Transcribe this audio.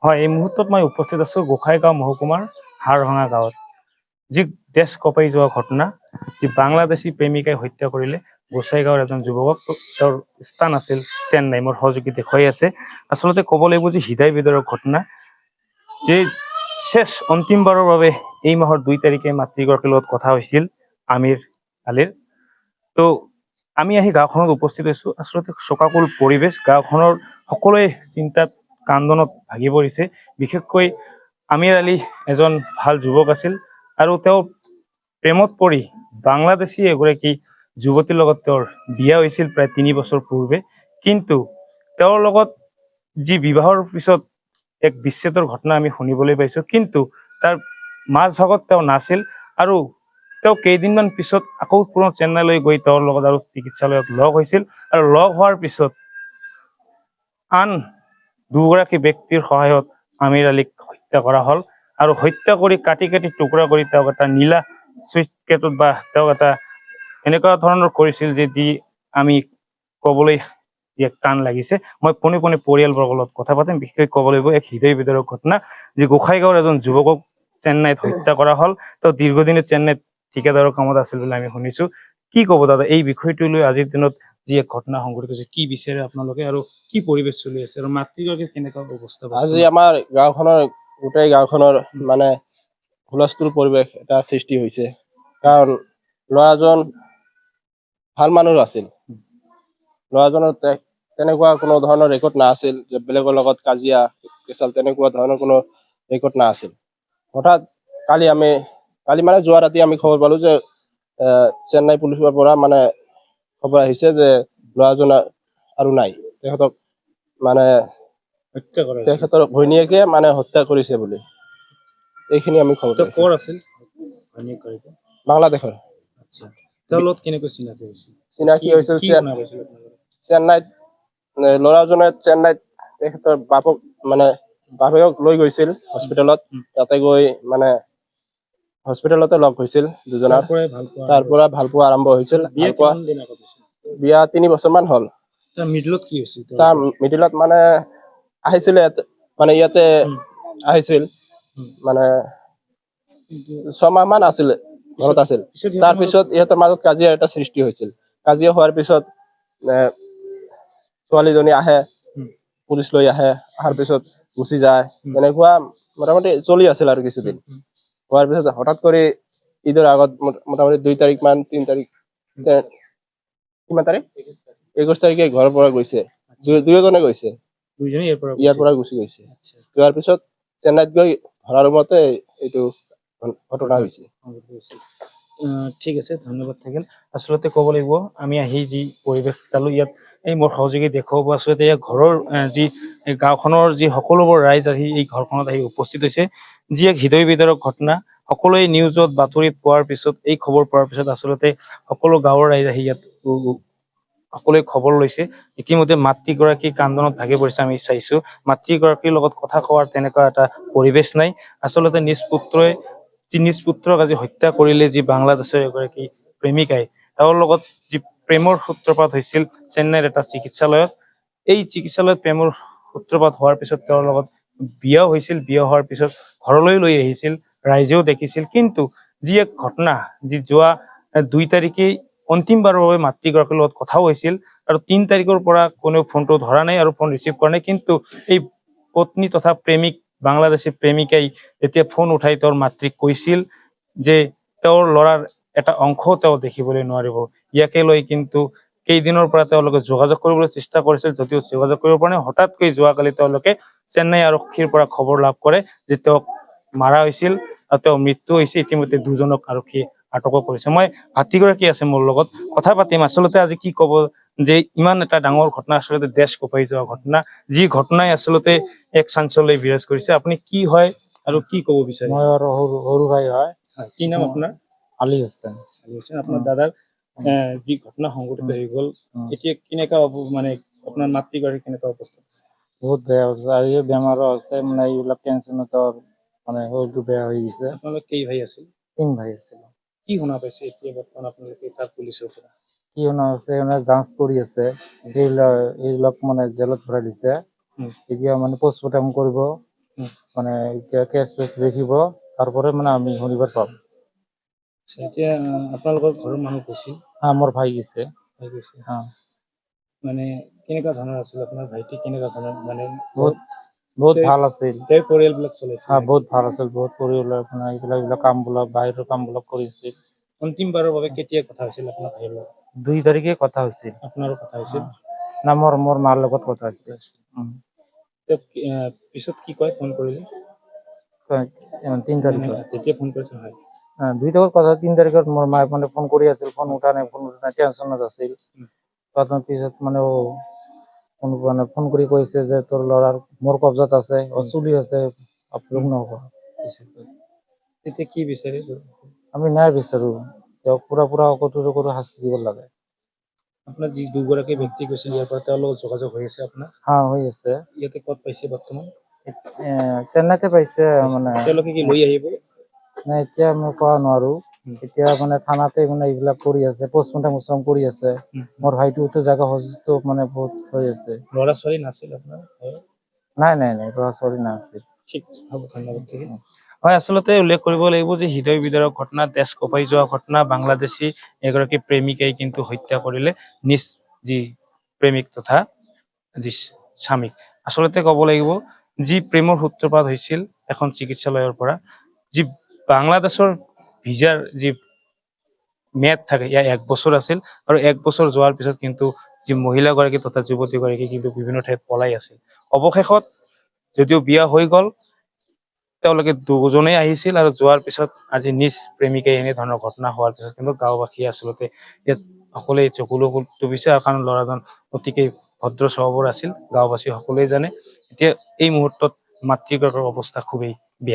হয়, এই মুহূৰ্তত মই উপস্থিত আছো গোসাইগাঁও মহকুমাৰ হাড়ভঙা গাঁৱত, যি দেশ কঁপাই যোৱা ঘটনা, যি বাংলাদেশী প্ৰেমিকাই হত্যা কৰিলে গোসাইগাঁৱৰ এজন যুৱকক। তেওঁৰ স্থান আছিল চেন্নাই, মোৰ সহযোগী দেখুৱাই আছে। আচলতে ক'ব লাগিব যে হৃদয় বিদাৰক ঘটনা, যে শেষ অন্তিমবাৰৰ বাবে এই মাহৰ 2 তাৰিখে মাতৃগৰাকীৰ লগত কথা হৈছিল আমিৰ আলিৰ। তো আমি আহি গাঁওখনত উপস্থিত হৈছো। আচলতে শোকাকুল পৰিৱেশ, গাঁওখনৰ সকলোৱে চিন্তাত কান্দনত ভাগি পৰিছে। বিশেষকৈ আমিৰ আলী এজন ভাল যুৱক আছিল আৰু তেওঁ প্ৰেমত পৰি বাংলাদেশী এগৰাকী যুৱতীৰ লগত তেওঁৰ বিয়া হৈছিল প্ৰায় 3 বছৰ পূৰ্বে। কিন্তু তেওঁৰ লগত যি বিবাহৰ পিছত এক বিচ্ছেদৰ ঘটনা আমি শুনিবলৈ পাইছো, কিন্তু তাৰ মাজভাগত তেওঁ নাছিল আৰু তেওঁ কেইদিনমান পিছত আকৌ পুনৰ চেন্নাইলৈ গৈ তেওঁৰ লগত আৰু চিকিৎসালয়ত লগ হৈছিল। আৰু লগ হোৱাৰ পিছত আন দুগৰাকী ব্যক্তিৰ সহায়ত আমিৰ আলীক হত্যা কৰা হ'ল আৰু হত্যা কৰি কাটি কাটি টুকুৰা কৰি তেওঁক এটা নীলা চুইটকেটত বা তেওঁক এটা এনেকুৱা ধৰণৰ কৰিছিল যে যি আমি ক'বলৈ যি এক টান লাগিছে। মই পোনে পোনে পৰিয়ালবৰ্গৰ লগত কথা পাতিম। বিশেষকৈ ক'ব লাগিব এক হৃদয় বিদাৰক ঘটনা, যি গোসাইগাঁৱৰ এজন যুৱকক চেন্নাইত হত্যা কৰা হ'ল। তেওঁ দীৰ্ঘদিনে চেন্নাইত ঠিকাদাৰৰ কামত আছিল বুলি আমি শুনিছো। কি ক'ব দাদা এই বিষয়টো লৈ? আজিৰ দিনত যি এক ঘটনা সংঘটিত হৈছে, কি বিচাৰে আপোনালোকে আৰু কি পৰিৱেশ চলি আছে আৰু মাতৃগৰাকীৰ কেনেকুৱা অৱস্থা? আজি আমাৰ গাঁওখনৰ গোটেই গাঁওখনৰ মানে হুলস্থুল পৰিৱেশ এটা সৃষ্টি হৈছে, কাৰণ ল'ৰাজন ভাল মানুহ আছিল। ল'ৰাজনৰ তেনেকুৱা কোনো ধৰণৰ ৰেকৰ্ড নাছিল যে বেলেগৰ লগত কাজিয়া পেচাল তেনেকুৱা ধৰণৰ কোনো ৰেকৰ্ড নাছিল। হঠাৎ কালি মানে যোৱা ৰাতি আমি খবৰ পালো যে চেন্নাই পুলিচৰ পৰা মানে খবৰ আহিছে যে ল'ৰাজন আৰু নাই, তেখেতক মানে তেখেতৰ ঘৈণীয়েকে মানে হত্যা কৰিছে বুলি। এইখিনি আমি খবৰ পাইছো। ক'ৰ আছিল বাংলাদেশৰ। আচ্ছা, তেওঁৰ লগত কেনেকৈ চিনাকি হৈছিল? চিনাকি হৈছিল কি শুনা পাইছিল চেন্নাইত। ল'ৰাজনে চেন্নাইত তেখেতৰ বাপেকক লৈ গৈছিল হস্পিটেলত। তাতে গৈ মানে হস্পিটেলতে লগ হৈছিল দুজনৰ। তাৰ পৰা ভাল পোৱা আৰম্ভ হৈছিল। বিয়া 3 বছৰমান হ'ল। তাৰ মিডলত কি হৈছিল? তাৰ মিডিলত মানে আহিছিলে, মানে ইয়াতে আহিছিল, মানে 6 মাহ মান আছিল, ঘৰত আছিল। তাৰপিছত ইহঁতৰ মাজত কাজিয়া এটা সৃষ্টি হৈছিল। কাজিয়া হোৱাৰ পিছত ছোৱালীজনী আহে, পুলিচ লৈ আহে, অহাৰ পিছত গুচি যায়। তেনেকুৱা মোটামুটি চলি আছিল আৰু কিছুদিন। হোৱাৰ পিছত হঠাৎ কৰি ঈদৰ আগত মোটামুটি 2 তাৰিখ মান 3 তাৰিখ কিমান তাৰিখ 21 তাৰিখে ঘৰৰ পৰা গৈছে। দুয়োজনে গৈছে, ইয়াৰ পৰা গুচি গৈছে। যোৱাৰ পিছত চেন্নাইত গৈ ভাড়া ৰুমতে এইটো ঘটনা হৈছে। ঠিক আছে, ধন্যবাদ থাকিল। আচলতে ক'ব লাগিব আমি আহি যি পৰিৱেশ চালো, ইয়াত এই মোৰ সহযোগী দেখুৱাব। আচলতে ইয়াৰ ঘৰৰ যি গাঁওখনৰ যি সকলোবোৰ ৰাইজ আহি এই ঘৰখনত আহি উপস্থিত হৈছে, যি এক হৃদয় বিদাৰক ঘটনা। সকলোৱে নিউজত বাতৰিত পোৱাৰ পিছত, এই খবৰ পোৱাৰ পিছত আচলতে সকলো গাঁৱৰ ৰাইজ আহি ইয়াত সকলোৱে খবৰ লৈছে। ইতিমধ্যে মাতৃগৰাকী কান্দনত ভাগি পৰিছে। আমি চাইছো মাতৃগৰাকীৰ লগত কথা কোৱাৰ তেনেকুৱা এটা পৰিৱেশ নাই। আচলতে নিজ পুত্ৰক আজি হত্যা কৰিলে যি বাংলাদেশৰ এগৰাকী প্ৰেমিকাই, তেওঁৰ লগত যি প্ৰেমৰ সূত্ৰপাত হৈছিল চেন্নাইৰ এটা চিকিৎসালয়ত। এই চিকিৎসালয়ত প্ৰেমৰ সূত্ৰপাত হোৱাৰ পিছত তেওঁৰ লগত বিয়াও হৈছিল। বিয়া হোৱাৰ পিছত ঘৰলৈ লৈ আহিছিল, ৰাইজেও দেখিছিল। কিন্তু যি এক ঘটনা, যি যোৱা 2 তাৰিখেই অন্তিমবাৰৰ বাবে মাতৃগৰাকীৰ লগত কথাও হৈছিল আৰু 3 তাৰিখৰ পৰা কোনেও ফোনটো ধৰা নাই আৰু ফোন ৰিচিভ কৰা নাই। কিন্তু এই পত্নী তথা প্ৰেমিক বাংলাদেশী প্ৰেমিকাই যেতিয়া ফোন উঠাই তেওঁৰ মাতৃক কৈছিল যে তেওঁৰ ল'ৰাৰ এটা অংশও তেওঁ দেখিবলৈ নোৱাৰিব। ইয়াকে লৈ কিন্তু কেইদিনৰ পৰা তেওঁলোকে যোগাযোগ কৰিবলৈ চেষ্টা কৰিছিল, যদিও যোগাযোগ কৰিব পৰা নাই। হঠাৎকৈ যোৱাকালি তেওঁলোকে চেন্নাই আৰক্ষীৰ পৰা খবৰ লাভ কৰে যে তেওঁক মাৰা হৈছিল আৰু তেওঁৰ মৃত্যু হৈছে। ইতিমধ্যে 2জনক আৰক্ষীয়ে আটকো কৰিছে। মই ভাতৃগৰাকী আছে মোৰ লগত, কথা পাতিম। আচলতে আজি কি ক'ব যে ইমান এটা ডাঙৰ ঘটনা, আচলতে দেশ কঁপাই যোৱা ঘটনা, যি ঘটনাই আচলতে এক চাঞ্চল্য বিৰাজ কৰিছে। আপুনি কি হয় আৰু কি ক'ব বিচাৰে? মই আৰু সৰু ভাই হয়। কি নাম আপোনাৰ? আলী হাছান। আপোনাৰ দাদাৰ যি ঘটনা সংঘটিত হৈ গ'ল, এতিয়া কেনেকুৱা মানে আপোনাৰ মাতৃগৰাকী কেনেকুৱা অৱস্থা আছে? বহুত বেয়া অৱস্থা। আৰু বেমাৰো আছে, মানে এইবিলাক টেনচনত মানে শৰীৰটো বেয়া হৈ গৈছে। আপোনালোক কেই ভাই আছিল? 3 ভাই আছিল। কি শুনা পাইছে এতিয়া বৰ্তমান আপোনালোকে তাত পুলিচৰ পৰা? কি শুনা আছে, যাঞ্চ কৰি আছে। এইবিলাক মানে জেলত ভৰাই দিছে। এতিয়া মানে পোষ্টমৰ্টেম কৰিব, হুম। মানে কেছ দেখিব, তাৰপৰে মানে আমি শনিবাৰ পাম। আচ্ছা, এতিয়া আপোনালোকৰ ঘৰৰ মানুহ গৈছিল, মোৰ ভাই গেছে। হৈ গৈছে। মানে কেনেকুৱা ধৰণৰ আছিল আপোনাৰ ভাইটি, কেনেকুৱা ধৰণৰ মানে বহুত বহুত গোটেই ভাল আছিল। গোটেই পৰিয়ালবিলাক চলাইছিল নেকি? বহুত ভাল আছিল, বহুত পৰিয়ালৰ মানে এইবিলাক কামবিলাক বাহিৰৰ কামবিলাক কৰিছিল। অন্তিমবাৰৰ বাবে কেতিয়া কথা হৈছিল আপোনাৰ ভাইৰ লগত? 2 তাৰিখে কথা হৈছিল। আপোনাৰো কথা হৈছিল? না মোৰ মাৰ লগত কথা হৈছিল। তেওঁ পিছত কি কয় ফোন কৰিলে? 3 মানে তাৰিখত তেতিয়া ফোন কৰিছিল, হয়। 2 তাৰিখত কথা, 3 তাৰিখত মোৰ মায়ে মানে ফোন কৰি আছিল, ফোন উঠা নাই, টেনচনত আছিল। তাৰ পিছত মানে ফোন কৰি কৈছে যে তোৰ ল'ৰাৰ মোৰ কব্জাত আছে, চুলি আছে, আপলোড নহ'ব। তেতিয়া কি বিচাৰে? আমি নাই বিচাৰো, তেওঁক পুৰা কঠোৰ শাস্তি দিব লাগে। আপোনাৰ যি দুগৰাকী ব্যক্তি গৈছিল ইয়াৰ পৰা, তেওঁৰ লগত যোগাযোগ হৈ আছে আপোনাৰ? হৈ আছে। ইয়াতে ক'ত পাইছে বৰ্তমান? চেন্নাইতে পাইছে মানে। তেওঁলোকে কি লৈ আহিব? নাই, এতিয়া মই কোৱা নোৱাৰো। এতিয়া মানে থানাতে মানে এইবিলাক কৰি আছে, পষ্টমৰ্টেম কৰি আছে। মোৰ ভাইটোতো জাগা সচুটো মানে বহুত হৈ আছে। ল'ৰা ছোৱালী নাছিল আপোনাৰ? নাই ল'ৰা ছোৱালী নাছিল। ঠিক আছে, হ'ব, ধন্যবাদ থাকিল। হয়, আচলতে উল্লেখ কৰিব লাগিব যে হৃদয় বিদাৰক ঘটনা, তেজ কঁপাই যোৱা ঘটনা, বাংলাদেশী এগৰাকী প্ৰেমিকাই কিন্তু হত্যা কৰিলে নিজ যি প্ৰেমিক তথা যি স্বামীক। আচলতে ক'ব লাগিব, যি প্ৰেমৰ সূত্ৰপাত হৈছিল এখন চিকিৎসালয়ৰ পৰা, যি বাংলাদেশৰ ভিজাৰ যি মেয়াদ থাকে, ইয়াৰ 1 বছৰ আছিল, আৰু 1 বছৰ যোৱাৰ পিছত কিন্তু যি মহিলাগৰাকী তথা যুৱতীগৰাকী কিন্তু বিভিন্ন ঠাইত পলাই আছিল। অৱশেষত যদিও বিয়া হৈ গ'ল, তেওঁলোকে দুজনেই আহিছিল, আৰু যোৱাৰ পিছত আজি নিজ প্ৰেমিকাই এনেধৰণৰ ঘটনা হোৱাৰ পিছত কিন্তু গাঁওবাসীয়ে আচলতে ইয়াত সকলোৱে চকুলো টুপিছে, কাৰণ ল'ৰাজন অতিকে ভদ্ৰ স্বভাৱৰ আছিল, গাঁওবাসী সকলোৱে জানে। এতিয়া এই মুহূৰ্তত মাতৃগৰাকীৰ অৱস্থা খুবেই বেয়া।